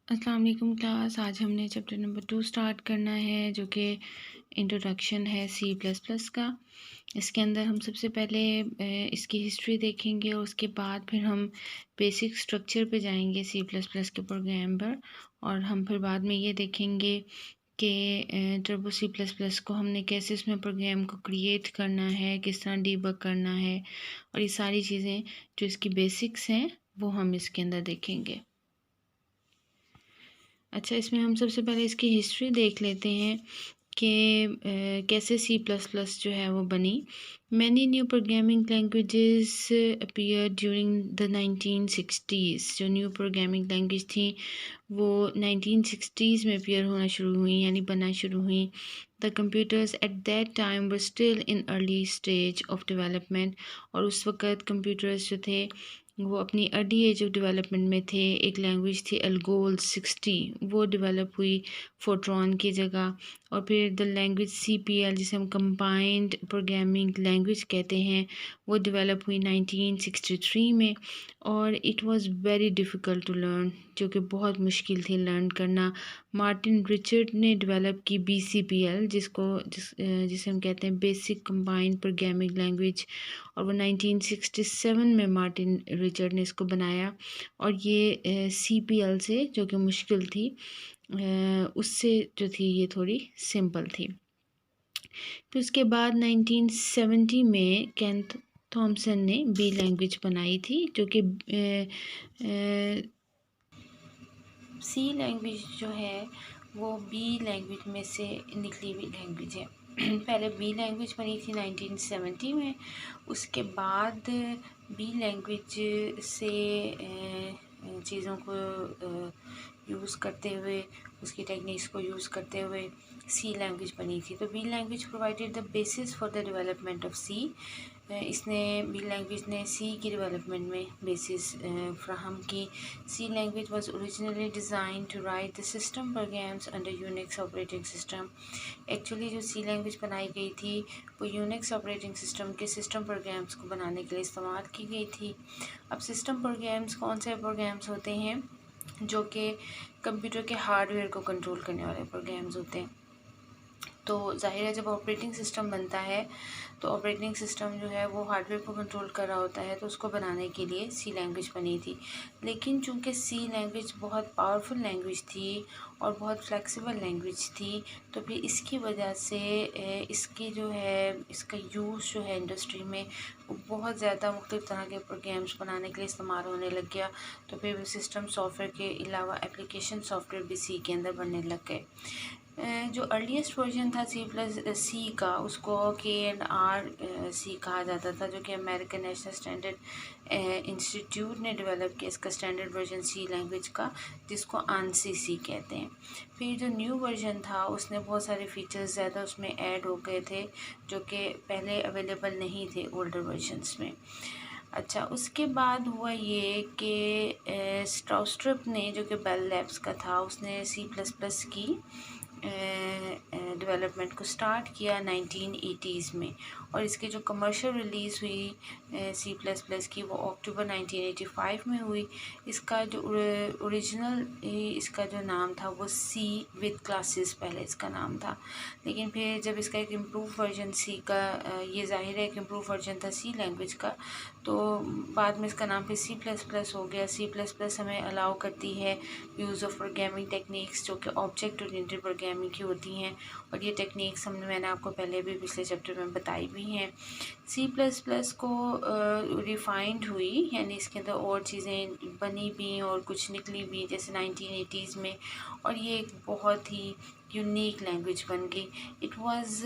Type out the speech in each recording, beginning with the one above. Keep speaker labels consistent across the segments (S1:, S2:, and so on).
S1: अस्सलाम वालेकुम क्लास। आज हमने चैप्टर नंबर 2 स्टार्ट करना है जो कि इंट्रोडक्शन है सी प्लस प्लस का। इसके अंदर हम सबसे पहले इसकी हिस्ट्री देखेंगे और उसके बाद फिर हम बेसिक स्ट्रक्चर पे जाएंगे सी प्लस प्लस के प्रोग्राम पर। और हम फिर बाद में ये देखेंगे कि टर्बो सी प्लस प्लस को हमने कैसे इसमें प्रोग्राम को क्रिएट करना है, किस तरह डीबग करना है, और ये सारी चीज़ें जो इसकी बेसिक्स हैं वो हम इसके अंदर देखेंगे। अच्छा, इसमें हम सबसे पहले इसकी हिस्ट्री देख लेते हैं कि कैसे सी प्लस प्लस जो है वो बनी। Many new programming languages appear during the 1960s। जो न्यू प्रोग्रामिंग लैंग्वेज थी वो 1960s में अपीयर होना शुरू हुई, यानी बनना शुरू हुई। The computers at that time were still in early stage of development. और उस वक़्त कंप्यूटर्स जो थे वो अपनी अर्ली एज ऑफ डेवलपमेंट में थे। एक लैंग्वेज थी अल्गोल 60, वो डेवलप हुई फोर्ट्रॉन की जगह। और फिर द लैंग्वेज CPL, जिसे हम कंबाइंड प्रोग्रामिंग लैंग्वेज कहते हैं, वो डेवलप हुई 1963 में। और it was very difficult to learn, जो कि बहुत मुश्किल थी लर्न करना। मार्टिन रिचर्ड ने डेवलप की BCPL, जिसे हम कहते हैं बेसिक कंबाइंड प्रोग्रामिंग लैंग्वेज। और वो 1967 में मार्टिन रिचर्ड ने इसको बनाया। और ये CPL से, जो कि मुश्किल थी, उससे जो थी ये थोड़ी सिंपल थी। फिर उसके बाद 1970 में केंथ थॉमसन ने बी लैंग्वेज बनाई थी, जो कि सी लैंग्वेज जो है वो बी लैंग्वेज में से निकली हुई लैंग्वेज है। पहले बी लैंग्वेज बनी थी 1970 में। उसके बाद बी लैंग्वेज से चीज़ों को यूज़ करते हुए, उसकी टेक्निक्स को यूज़ करते हुए सी लैंग्वेज बनी थी। तो B language provided the basis for the development of C. इसने बी लैंग्वेज ने सी की डेवलपमेंट में बेसिस फ्राहम की। C language was originally designed to write the system programs under Unix operating system. Actually जो सी लैंग्वेज बनाई गई थी वो यूनिक्स ऑपरेटिंग सिस्टम के सिस्टम प्रोग्राम्स को बनाने के लिए इस्तेमाल की गई थी। अब सिस्टम प्रोग्राम्स कौन से प्रोग्राम्स होते हैं? जो कि कंप्यूटर के हार्डवेयर को कंट्रोल करने वाले प्रोग्राम्स होते हैं। तो ज़ाहिर है, जब ऑपरेटिंग सिस्टम बनता है तो ऑपरेटिंग सिस्टम जो है वो हार्डवेयर को कंट्रोल कर रहा होता है, तो उसको बनाने के लिए सी लैंग्वेज बनी थी। लेकिन चूंकि सी लैंग्वेज बहुत पावरफुल लैंग्वेज थी और बहुत फ्लेक्सिबल लैंग्वेज थी, तो फिर इसकी वजह से इसकी जो है इसका यूज़ जो है इंडस्ट्री में बहुत ज़्यादा मुख्तलिफ़ तरह के प्रोग्राम्स बनाने के लिए इस्तेमाल होने लग गया। तो फिर सिस्टम सॉफ्टवेयर के अलावा एप्लीकेशन सॉफ्टवेयर भी सी के अंदर बनने लग गए। जो अर्लीस्ट वर्जन था C++ का, उसको KNR-C कहा जाता था, जो कि अमेरिकन नेशनल स्टैंडर्ड इंस्टीट्यूट ने डेवलप किया इसका स्टैंडर्ड वर्जन सी लैंग्वेज का, जिसको ANSI C कहते हैं। फिर जो न्यू वर्जन था उसने बहुत सारे फीचर्स ज़्यादा उसमें ऐड हो गए थे, जो कि पहले अवेलेबल नहीं थे ओल्डर वर्जन्स में। अच्छा, उसके बाद हुआ ये कि स्ट्राउस्ट्रप ने, जो कि बेल लैब्स का था, उसने C++ की डेवलपमेंट को स्टार्ट किया 1980s में। और इसकी जो कमर्शियल रिलीज़ हुई C++ की वो अक्टूबर 1985 में हुई। इसका जो ओरिजिनल इसका जो नाम था वो C विद क्लासेस पहले इसका नाम था। लेकिन फिर जब इसका एक इम्प्रूव वर्जन C का, ये ज़ाहिर है एक इम्प्रूव वर्जन था C लैंग्वेज का, तो बाद में इसका नाम फिर C++ हो गया। C++ हमें अलाउ करती है यूज़ ऑफ प्रोग्रामिंग टेक्निक्स, जो कि ऑब्जेक्ट ओरिएंटेड प्रोग्रामिंग की होती हैं। और ये टेक्निक्स मैंने आपको पहले भी पिछले चैप्टर में बताई भी हैं। C++ को रिफाइंड हुई, यानी इसके अंदर और चीज़ें बनी भी और कुछ निकली भी, जैसे 1980s में। और ये एक बहुत ही यूनिक लैंग्वेज बन गई। It was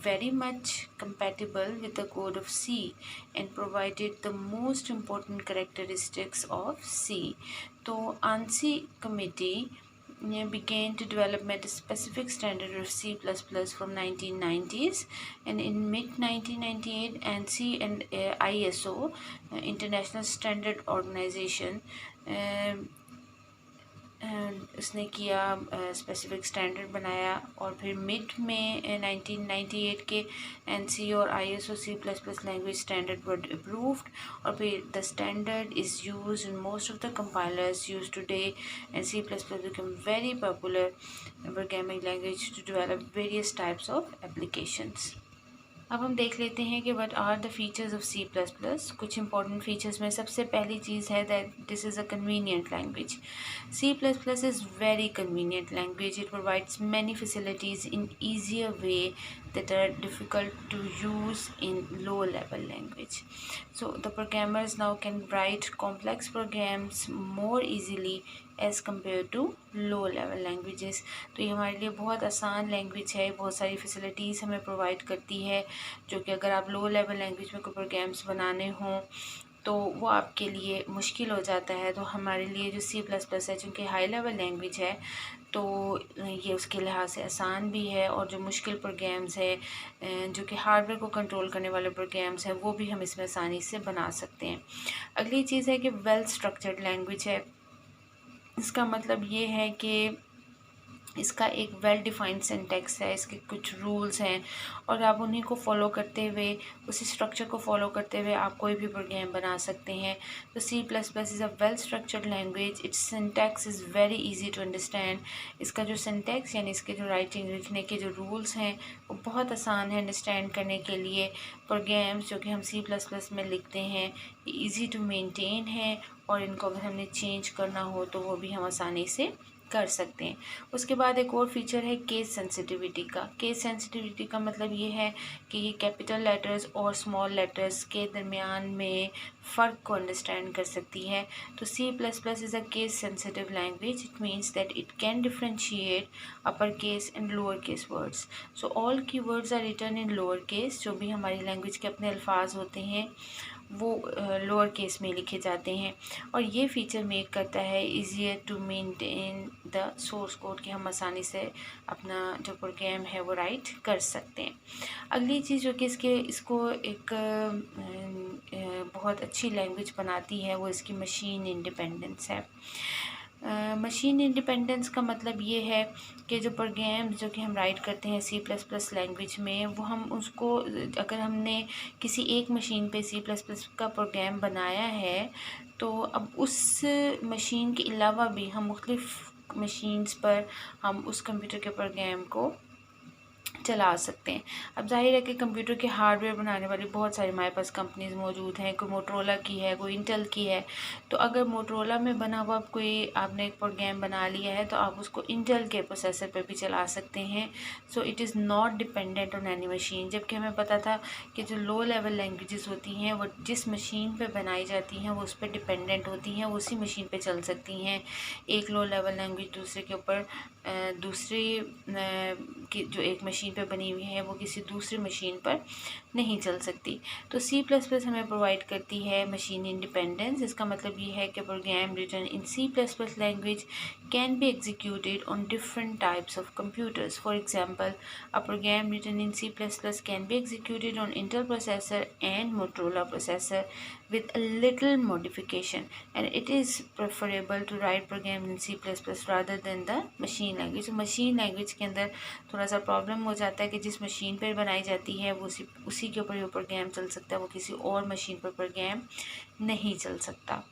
S1: very much compatible with the code of C and provided the most important characteristics of C. तो ANSI committee began to develop a specific standard of C++ from 1990s, and in mid 1998 ANSI and ISO, International Standard Organization, उसने किया, specific standard बनाया, और फिर mid में 1998 के NC और ISO C++ language standard were approved, और फिर the standard is use in most of the compilers use today, and C++ become very popular programming language to develop various types of applications. अब हम देख लेते हैं कि what are the features of C++। कुछ important features में सबसे पहली चीज़ है that this is a convenient language. C++ is very convenient language. It provides many facilities in easier way that are difficult to use in low level language. So the programmers now can write complex programs more easily as compared to low level languages. तो ये हमारे लिए बहुत आसान language है, बहुत सारी facilities हमें प्रोवाइड करती है, जो कि अगर आप लो लेवल लैंग्वेज में कोई प्रोग्राम्स बनाने हों तो वो आपके लिए मुश्किल हो जाता है। तो हमारे लिए जो C++ है, चूँकि हाई लेवल लैंग्वेज है, तो ये उसके लिहाज से आसान भी है, और जो मुश्किल प्रोग्राम्स है, जो कि हार्डवेयर को कंट्रोल करने वाले प्रोग्राम्स हैं, वो भी हम इसमें आसानी से बना सकते हैं। अगली चीज़ है कि वेल स्ट्रक्चर्ड लैंग्वेज है। इसका मतलब ये है कि इसका एक वेल डिफाइंड सिंटैक्स है, इसके कुछ रूल्स हैं, और आप उन्हीं को फॉलो करते हुए, उसी स्ट्रक्चर को फॉलो करते हुए आप कोई भी प्रोग्राम बना सकते हैं। तो C++ is a well structured language. Its syntax is very easy to understand. इसका जो सिंटैक्स यानी इसके जो राइटिंग लिखने के जो रूल्स हैं वो बहुत आसान है अंडरस्टैंड करने के लिए। प्रोग्राम्स जो कि हम C++ में लिखते हैं ईजी टू मेनटेन है, और इनको अगर हमने चेंज करना हो तो वो भी हम आसानी से कर सकते हैं। उसके बाद एक और फीचर है केस सेंसिटिविटी का। केस सेंसिटिविटी का मतलब ये है कि ये कैपिटल लेटर्स और स्मॉल लेटर्स के दरमियान में फ़र्क को अंडरस्टैंड कर सकती है। तो C++ is a case sensitive language. It means that it can differentiate upper case and lower case words. So all key words are written in lower case. जो भी हमारी लैंग्वेज के अपने अल्फाज होते हैं वो लोअर केस में लिखे जाते हैं, और ये फीचर मेक करता है easier to maintain the source code, कि हम आसानी से अपना जो प्रोग्राम है वो राइट कर सकते हैं। अगली चीज़ जो कि इसको एक बहुत अच्छी लैंग्वेज बनाती है वो इसकी मशीन इंडिपेंडेंस है। मशीन इंडिपेंडेंस का मतलब ये है कि जो प्रोग्राम जो कि हम राइट करते हैं C++ लैंग्वेज में, वो हम उसको अगर हमने किसी एक मशीन पे C++ का प्रोग्राम बनाया है, तो अब उस मशीन के अलावा भी हम मुख्तलिफ मशीन्स पर हम उस कंप्यूटर के प्रोग्राम को चला सकते हैं। अब जाहिर है कि कंप्यूटर के हार्डवेयर बनाने वाली बहुत सारी हमारे पास कंपनीज़ मौजूद हैं। कोई मोटरोला की है, कोई इंटेल की है। तो अगर मोटरोला में बना हुआ कोई आपने एक प्रोग्राम बना लिया है तो आप उसको इंटेल के प्रोसेसर पर भी चला सकते हैं। So it is not dependent on any machine. जबकि हमें पता था कि जो लो लेवल लैंग्वेजेस होती हैं वो जिस मशीन पर बनाई जाती हैं वो उस पर डिपेंडेंट होती हैं, वो उसी मशीन पर चल सकती हैं। एक लो लेवल लैंग्वेज दूसरे के ऊपर दूसरी की जो एक मशीन पे बनी हुई है वो किसी दूसरी मशीन पर नहीं चल सकती। तो C++ हमें प्रोवाइड करती है मशीन इंडिपेंडेंस। इसका मतलब ये है कि program written in C++ language can be executed on different types of computers. For example, a program written in C++ can be executed on Intel processor and Motorola processor with a little modification, and it is preferable to write program in C++ rather than the machine language। तो machine language के अंदर थोड़ा सा problem हो जाता है कि जिस मशीन पर बनाई जाती है वो उसी के ऊपर वो प्रोग्राम चल सकता है, वो किसी और मशीन पर प्रोग्राम नहीं चल सकता।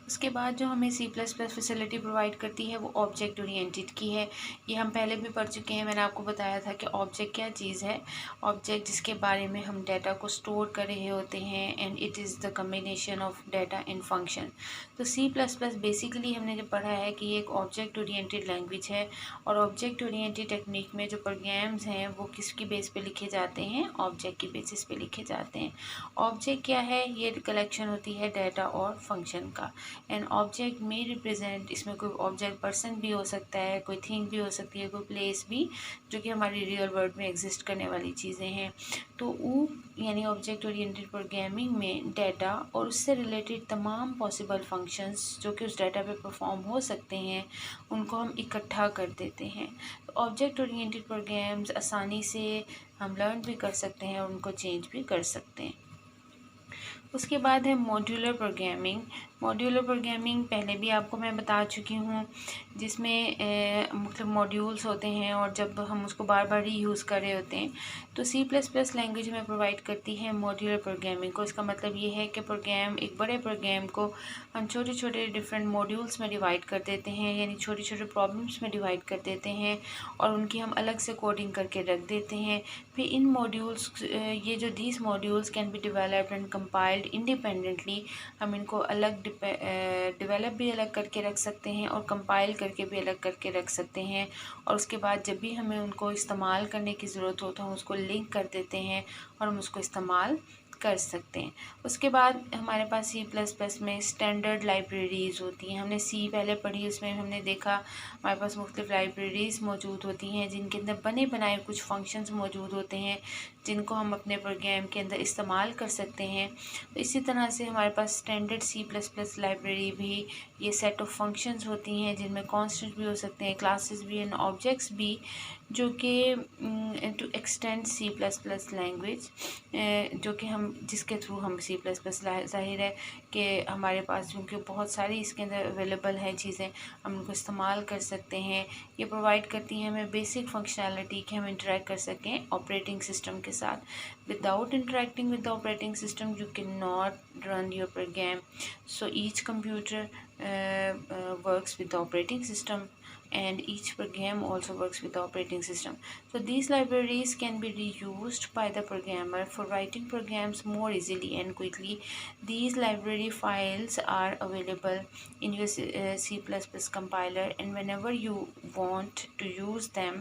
S1: उसके बाद जो हमें C++ फैसिलिटी प्रोवाइड करती है वो ऑब्जेक्ट ओरिएंटेड की है। ये हम पहले भी पढ़ चुके हैं। मैंने आपको बताया था कि ऑब्जेक्ट क्या चीज़ है। ऑब्जेक्ट जिसके बारे में हम डाटा को स्टोर कर रहे होते हैं, and it is the combination of data in function. तो C++ बेसिकली हमने जो पढ़ा है कि ये एक ऑब्जेक्ट ओरिएंटेड लैंग्वेज है, और ऑब्जेक्ट ओरिएंटेड टेक्निक में जो प्रोग्राम्स हैं वो किसकी बेस पे लिखे जाते हैं, ऑब्जेक्ट की बेसिस पे लिखे जाते हैं। ऑब्जेक्ट क्या है, ये कलेक्शन होती है डाटा और फंक्शन का। एन ऑब्जेक्ट में रिप्रेजेंट, इसमें कोई ऑब्जेक्ट पर्सन भी हो सकता है, कोई थिंग भी हो सकती है, कोई प्लेस भी, जो कि हमारी रियल वर्ल्ड में एग्जिस्ट करने वाली चीज़ें हैं। तो वो यानी ऑब्जेक्ट ओरिएंटेड प्रोग्रामिंग में डाटा और उससे रिलेटेड तमाम पॉसिबल फंक्शंस जो कि उस डाटा पे परफॉर्म हो सकते हैं उनको हम इकट्ठा कर देते हैं। तो ऑब्जेक्ट ओरिएंटेड प्रोग्राम्स आसानी से हम लर्न भी कर सकते हैं और उनको चेंज भी कर सकते हैं। उसके बाद है मॉड्यूलर प्रोग्रामिंग। मॉड्यूलर प्रोग्रामिंग पहले भी आपको मैं बता चुकी हूँ, जिसमें मतलब मॉड्यूल्स होते हैं और जब हम उसको बार बार ही यूज़ कर रहे होते हैं तो C++ लैंग्वेज में प्रोवाइड करती है मॉड्यूलर प्रोग्रामिंग को। इसका मतलब ये है कि प्रोग्राम, एक बड़े प्रोग्राम को हम छोटे छोटे डिफरेंट मॉड्यूल्स में डिवाइड कर देते हैं, यानी छोटे छोटे प्रॉब्लम्स में डिवाइड कर देते हैं और उनकी हम अलग से कोडिंग करके रख देते हैं। फिर इन मॉड्यूल्स, ये जो these modules can be developed and compiled independently, हम इनको अलग डेवलप भी अलग करके रख सकते हैं और कंपाइल करके भी अलग करके रख सकते हैं। और उसके बाद जब भी हमें उनको इस्तेमाल करने की ज़रूरत हो तो हम उसको लिंक कर देते हैं और हम उसको इस्तेमाल कर सकते हैं। उसके बाद हमारे पास C++ में स्टैंडर्ड लाइब्रेरीज़ होती हैं। हमने C पहले पढ़ी, उसमें हमने देखा हमारे पास मुख्तलिफ लाइब्रेरीज़ मौजूद होती हैं जिनके अंदर बने बनाए कुछ फंक्शंस मौजूद होते हैं जिनको हम अपने प्रोग्राम के अंदर इस्तेमाल कर सकते हैं। तो इसी तरह से हमारे पास स्टैंडर्ड C++ लाइब्रेरी भी ये सेट ऑफ फंक्शंस होती हैं जिनमें कॉन्स्टेंट भी हो सकते हैं, क्लासेस भी एंड ऑब्जेक्ट्स भी, जो कि टू एक्सटेंड C++ लैंग्वेज, जो कि हम जिसके थ्रू हम C++ ज़ाहिर है कि हमारे पास क्योंकि बहुत सारी इसके अंदर अवेलेबल हैं चीज़ें, हम उनको इस्तेमाल कर सकते हैं। ये प्रोवाइड करती हैं हमें बेसिक फंक्शनैलिटी कि हम इंटरेक्ट कर सकें ऑपरेटिंग सिस्टम के साथ। Without interacting with the operating system you can not run your program. So each computer works with the operating system and each program also works with the operating system. So these libraries can be reused by the programmer for writing programs more easily and quickly. These library files are available in your C++ compiler, and whenever you want to use them,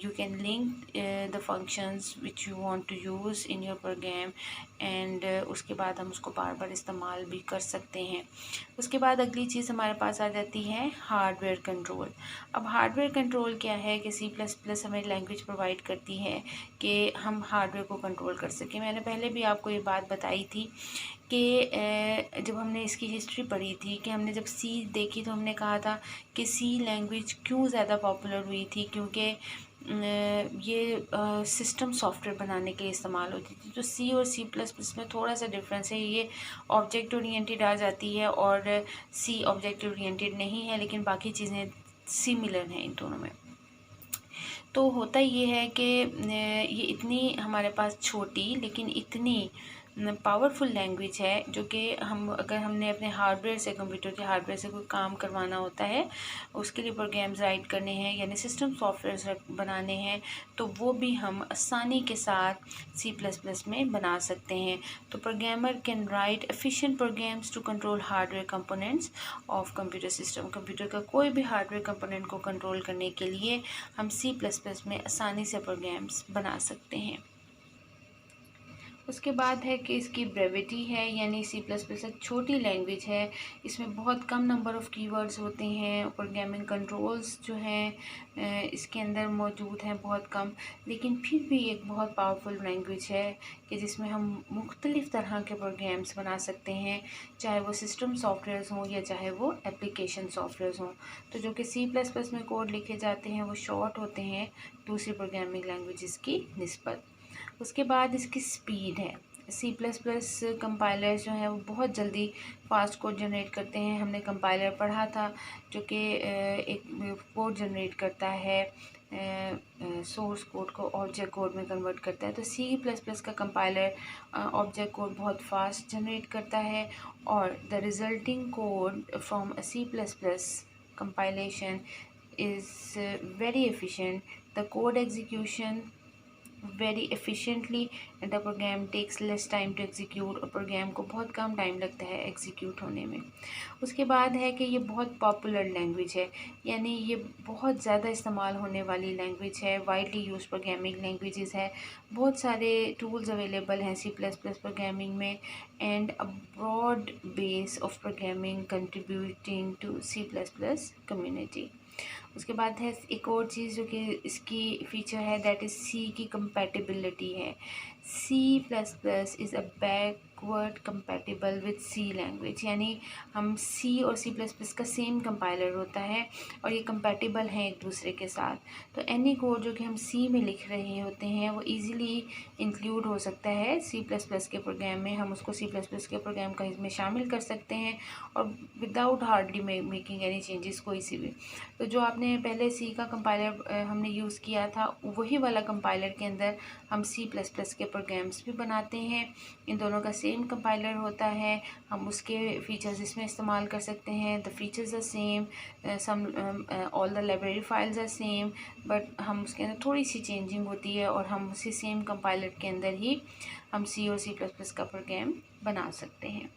S1: you can link the functions which you want to use in your program, and उसके बाद हम उसको बार बार इस्तेमाल भी कर सकते हैं। उसके बाद अगली चीज़ हमारे पास आ जाती है हार्डवेयर कंट्रोल। अब हार्डवेयर कंट्रोल क्या है कि C++ हमें लैंग्वेज प्रोवाइड करती है कि हम हार्डवेयर को कंट्रोल कर सकें। मैंने पहले भी आपको ये बात बताई थी कि जब हमने इसकी हिस्ट्री पढ़ी थी कि हमने जब C देखी तो हमने कहा था कि C लैंग्वेज क्यों ज़्यादा पॉपुलर हुई थी, क्योंकि ये सिस्टम सॉफ्टवेयर बनाने के लिए इस्तेमाल होती थी। तो C और C++ में थोड़ा सा डिफरेंस है, ये ऑब्जेक्ट ओरिएंटेड आ जाती है और C ऑब्जेक्ट ओरिएंटेड नहीं है, लेकिन बाकी चीज़ें सिमिलर हैं इन दोनों में। तो होता ये है कि ये इतनी हमारे पास छोटी लेकिन इतनी पावरफुल लैंग्वेज है, जो कि हम अगर हमने अपने हार्डवेयर से, कंप्यूटर के हार्डवेयर से कोई काम करवाना होता है, उसके लिए प्रोग्राम्स राइट करने हैं यानी सिस्टम सॉफ्टवेयर बनाने हैं, तो वो भी हम आसानी के साथ C++ में बना सकते हैं। तो programmer can write efficient programs to control hardware components of computer system. Computer का कोई भी हार्डवेयर कंपोनेंट को कंट्रोल करने के लिए हम C++ में आसानी से प्रोग्राम्स बना सकते हैं। उसके बाद है कि इसकी ब्रेविटी है, यानी C++ एक छोटी लैंग्वेज है, इसमें बहुत कम नंबर ऑफ़ कीवर्ड्स होते हैं, प्रोग्रामिंग कंट्रोल्स जो हैं इसके अंदर मौजूद हैं बहुत कम, लेकिन फिर भी एक बहुत पावरफुल लैंग्वेज है कि जिसमें हम मुख्तलिफ़ तरह के प्रोग्राम्स बना सकते हैं, चाहे वो सिस्टम सॉफ्टवेयर्स हों या चाहे वो एप्लीकेशन सॉफ्टवेयर्स हों। तो जो कि C++ में कोड लिखे जाते हैं वो शॉर्ट होते हैं दूसरी प्रोग्रामिंग लैंग्वेजेस की निस्बत। उसके बाद इसकी स्पीड है। C++ कंपाइलर जो है वो बहुत जल्दी फास्ट कोड जनरेट करते हैं। हमने कंपाइलर पढ़ा था जो कि एक कोड जनरेट करता है, सोर्स कोड को ऑब्जेक्ट कोड में कन्वर्ट करता है। तो C++ का कंपाइलर ऑब्जेक्ट कोड बहुत फास्ट जनरेट करता है और the resulting code from a C++ compilation is very efficient. The code execution very efficiently and the program takes less time to execute, और प्रोग्राम को बहुत कम टाइम लगता है एग्जीक्यूट होने में। उसके बाद है कि ये बहुत पॉपुलर लैंग्वेज है, यानी ये बहुत ज़्यादा इस्तेमाल होने वाली लैंग्वेज है, वाइडली यूज प्रोग्रामिंग लैंग्वेजेस है, बहुत सारे टूल्स अवेलेबल हैं C++ प्रोग्रामिंग में, and a broad base of programming contributing to C++ community. उसके बाद है एक और चीज़ जो कि इसकी फ़ीचर है, दैट इज़ C की कंपैटिबिलिटी है। C++ is a backward compatible with C language, यानी हम सी और सी प्लस प्लस का सेम कंपाइलर होता है और ये कंपैटिबल हैं एक दूसरे के साथ। तो एनी कोड जो कि हम सी में लिख रहे होते हैं वो इजीली इंक्लूड हो सकता है सी प्लस प्लस के प्रोग्राम में। हम उसको सी प्लस प्लस के प्रोग्राम का इसमें शामिल कर सकते हैं और without hardly making any changes कोई सी भी। तो जो आपने पहले सी का कंपाइलर हमने यूज़ किया था, वही वाला कंपाइलर के अंदर हम सी प्लस प्लस के प्रोग्राम्स भी बनाते हैं। इन दोनों का सेम कंपाइलर होता है, हम उसके फीचर्स इसमें इस्तेमाल कर सकते हैं। The features are same, some all the library files are same, but हम उसके अंदर थोड़ी सी चेंजिंग होती है और हम उसी सेम कंपाइलर के अंदर ही हम सी और सी प्लस प्लस का प्रोग्राम बना सकते हैं।